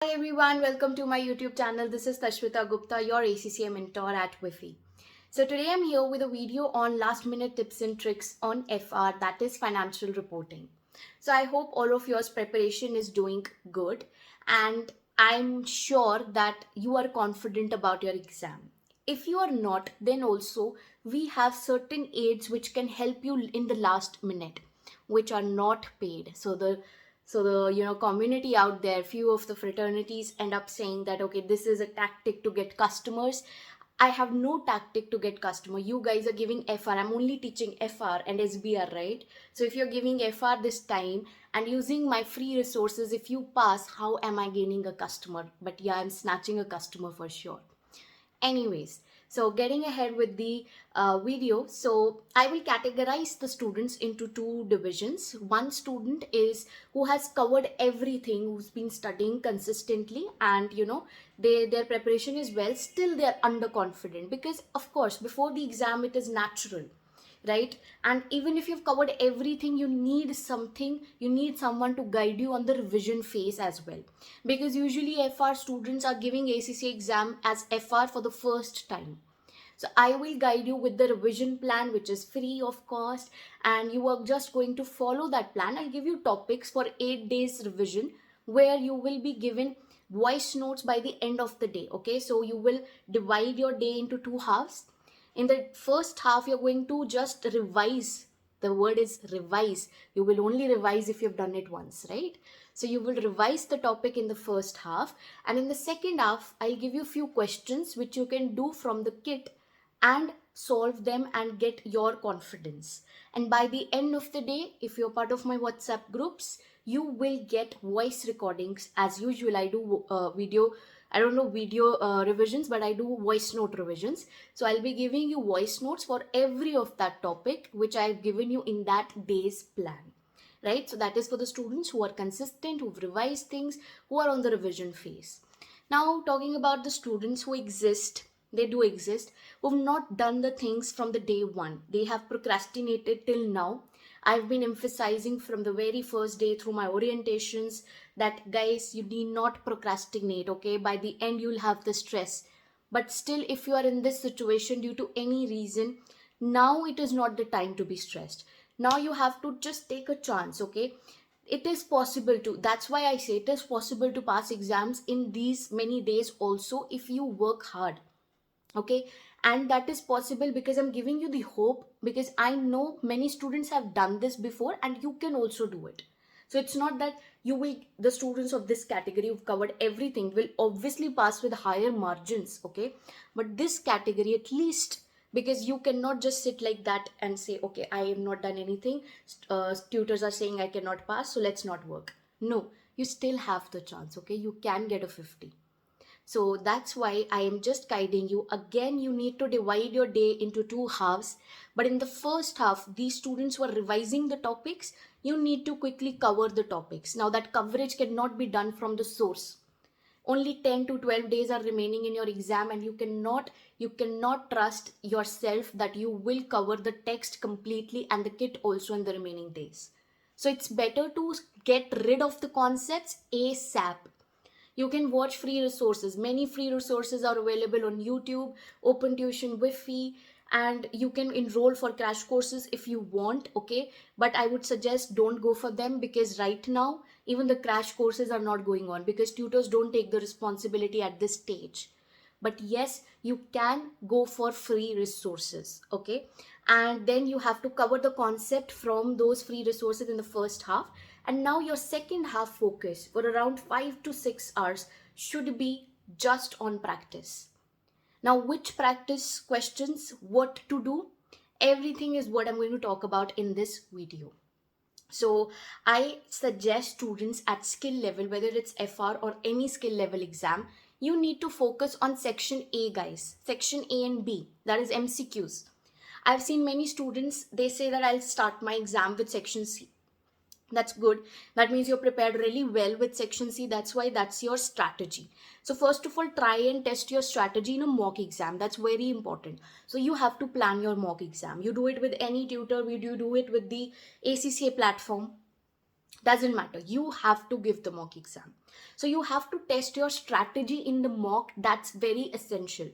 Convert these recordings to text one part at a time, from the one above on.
Hi everyone, welcome to my YouTube channel. This is Tashwita Gupta, your ACCA mentor at WIFI. So today I'm here with a video on last minute tips and tricks on FR, that is financial reporting. So I hope all of yours preparation is doing good and I'm sure that you are confident about your exam. If you are not, then also we have certain aids which can help you in the last minute, which are not paid. So the community out there, few of the fraternities end up saying that okay, this is a tactic to get customers. I have no tactic to get customer. You guys are giving FR. I'm only teaching FR and SBR, right? So if you're giving FR this time and using my free resources, if you pass, how am I gaining a customer? But yeah, I'm snatching a customer for sure. Anyways, so getting ahead with the video, so I will categorize the students into two divisions. One student is who has covered everything, who's been studying consistently, and their preparation is well. Still, they are underconfident because, of course, before the exam, it is natural, right? And even if you've covered everything, you need someone to guide you on the revision phase as well, because usually FR students are giving ACCA exam as FR for the first time. So I will guide you with the revision plan, which is free of cost, and you are just going to follow that plan. I'll give you topics for 8 days revision, where you will be given voice notes by the end of the day. Okay, so you will divide your day into two halves. In the first half, you're going to just revise. The word is revise. You will only revise if you've done it once, right? So you will revise the topic in the first half, and in the second half I'll give you a few questions which you can do from the kit and solve them and get your confidence. And by the end of the day, if you're part of my WhatsApp groups, you will get voice recordings. As usual, I do video revisions, but I do voice note revisions. So I'll be giving you voice notes for every of that topic which I've given you in that day's plan, right? So that is for the students who are consistent, who've revised things, who are on the revision phase. Now, talking about the students who exist, they do exist, who've not done the things from the day one. They have procrastinated till now. I've been emphasizing from the very first day through my orientations that guys, you need not procrastinate, okay? By the end, you'll have the stress. But still, if you are in this situation due to any reason, now it is not the time to be stressed. Now you have to just take a chance, okay? It is possible to, that's why I say it is possible to pass exams in these many days also if you work hard, okay? And that is possible because I'm giving you the hope, because I know many students have done this before and you can also do it. So it's not that you will, the students of this category who've covered everything will obviously pass with higher margins, okay? But this category, at least, because you cannot just sit like that and say, okay, I have not done anything, tutors are saying I cannot pass, so let's not work. No, you still have the chance, okay? You can get a 50. So that's why I am just guiding you. Again, you need to divide your day into two halves. But in the first half, these students who are revising the topics, you need to quickly cover the topics. Now that coverage cannot be done from the source. Only 10 to 12 days are remaining in your exam, and you cannot trust yourself that you will cover the text completely and the kit also in the remaining days. So it's better to get rid of the concepts ASAP. You can watch free resources. Many free resources are available on YouTube, Open Tuition, Wi-Fi, and you can enroll for crash courses if you want, okay? But I would suggest don't go for them, because right now, even the crash courses are not going on because tutors don't take the responsibility at this stage. But yes, you can go for free resources, okay? And then you have to cover the concept from those free resources in the first half. And now your second half focus for around 5 to 6 hours should be just on practice. Now, which practice questions, what to do, everything is what I'm going to talk about in this video. So I suggest students at skill level, whether it's FR or any skill level exam, you need to focus on section A, guys. Section A and B, that is MCQs. I've seen many students, they say that I'll start my exam with section C. That's good. That means you're prepared really well with section C. That's why that's your strategy. So first of all, try and test your strategy in a mock exam. That's very important. So you have to plan your mock exam. You do it with any tutor. You do it with the ACCA platform. Doesn't matter, you have to give the mock exam. So you have to test your strategy in the mock. That's very essential.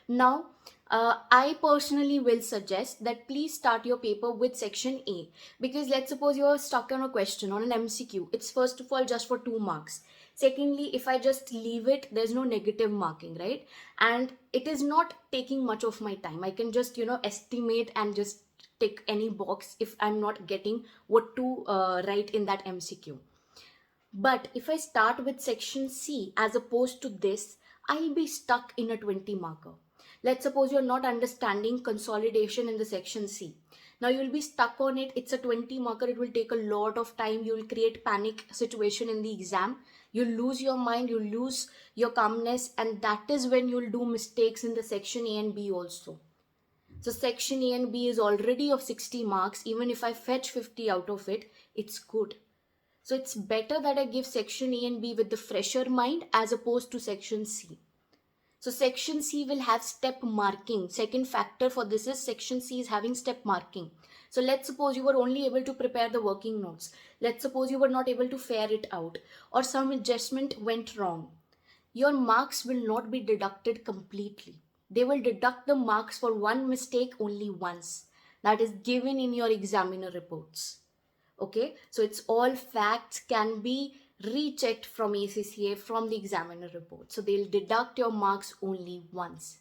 Now, I personally will suggest that please start your paper with section A, because let's suppose you're stuck on a question on an MCQ. It's first of all just for 2 marks. Secondly, if I just leave it, there's no negative marking, right? And it is not taking much of my time. I can just, estimate and just tick any box if I'm not getting what to write in that MCQ. But if I start with section C as opposed to this, I'll be stuck in a 20 marker. Let's suppose you're not understanding consolidation in the section C. Now you'll be stuck on it. It's a 20 marker. It will take a lot of time. You'll create panic situation in the exam. You'll lose your mind. You'll lose your calmness. And that is when you'll do mistakes in the section A and B also. So section A and B is already of 60 marks. Even if I fetch 50 out of it, it's good. So it's better that I give section A and B with the fresher mind as opposed to section C. So section C will have step marking. Second factor for this is section C is having step marking. So let's suppose you were only able to prepare the working notes. Let's suppose you were not able to fare it out, or some adjustment went wrong. Your marks will not be deducted completely. They will deduct the marks for one mistake only once. That is given in your examiner reports. Okay, so it's all facts can be rechecked from ACCA from the examiner report. So they'll deduct your marks only once,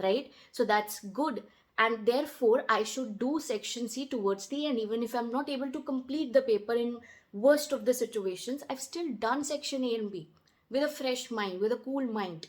right? So that's good. And therefore, I should do section C towards the end. Even if I'm not able to complete the paper in worst of the situations, I've still done section A and B with a fresh mind, with a cool mind.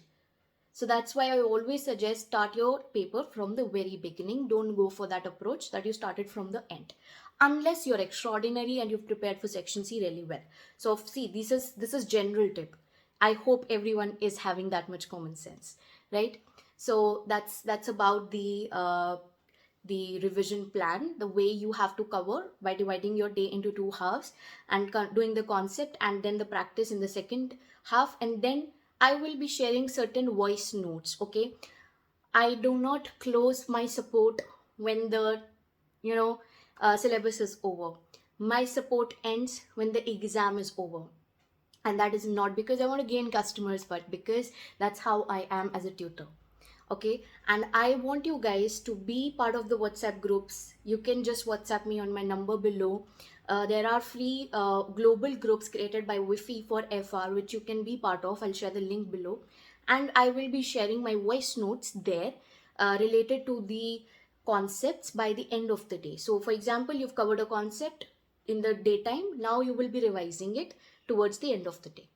So that's why I always suggest start your paper from the very beginning. Don't go for that approach that you started from the end, unless you're extraordinary and you've prepared for section C really well. So see, this is general tip. I hope everyone is having that much common sense, right? So that's about the revision plan, the way you have to cover by dividing your day into 2 halves and doing the concept and then the practice in the second half. And then I will be sharing certain voice notes, okay? I do not close my support when the, syllabus is over. My support ends when the exam is over. And that is not because I want to gain customers, but because that's how I am as a tutor. Okay, and I want you guys to be part of the WhatsApp groups. You can just WhatsApp me on my number below. There are free global groups created by Wi-Fi for FR, which you can be part of. I'll share the link below. And I will be sharing my voice notes there related to the concepts by the end of the day. So for example, you've covered a concept in the daytime. Now you will be revising it towards the end of the day.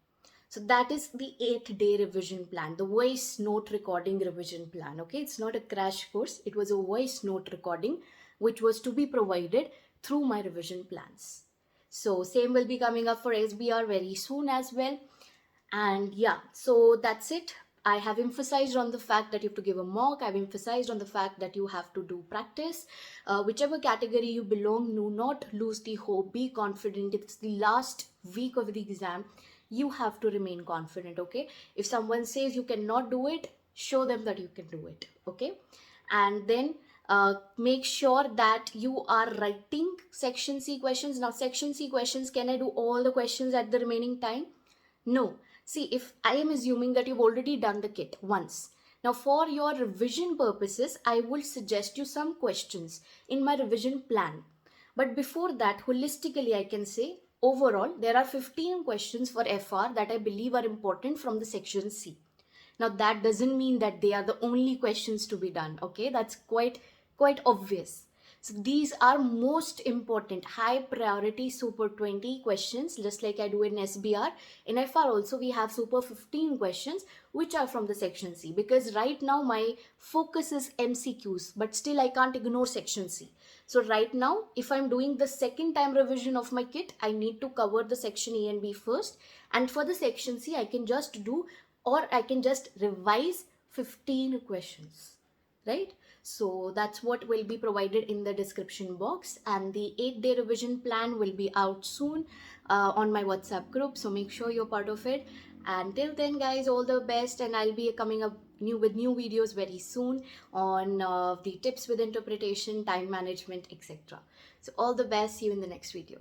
So that is the 8-day revision plan, the voice note recording revision plan. Okay, it's not a crash course. It was a voice note recording which was to be provided through my revision plans. So same will be coming up for SBR very soon as well. And yeah, so that's it. I have emphasized on the fact that you have to give a mock. I've emphasized on the fact that you have to do practice. Whichever category you belong, do not lose the hope. Be confident. It's the last week of the exam. You have to remain confident, okay? If someone says you cannot do it, show them that you can do it, okay? And then make sure that you are writing section C questions. Now, section C questions, can I do all the questions at the remaining time? No. See, if I am assuming that you've already done the kit once. Now, for your revision purposes, I will suggest you some questions in my revision plan. But before that, holistically, I can say, overall, there are 15 questions for FR that I believe are important from the section C. Now, that doesn't mean that they are the only questions to be done, okay? That's quite obvious. So these are most important, high priority Super 20 questions, just like I do in SBR. In FR also, we have Super 15 questions, which are from the section C. Because right now, my focus is MCQs, but still I can't ignore section C. So right now, if I'm doing the second time revision of my kit, I need to cover the section A and B first. And for the section C, I can just do, or I can just revise 15 questions, right? So that's what will be provided in the description box, and the 8-day revision plan will be out soon on my WhatsApp group. So make sure you're part of it. And till then, guys, all the best, and I'll be coming up with new videos very soon on the tips with interpretation, time management, etc. So all the best. See you in the next video.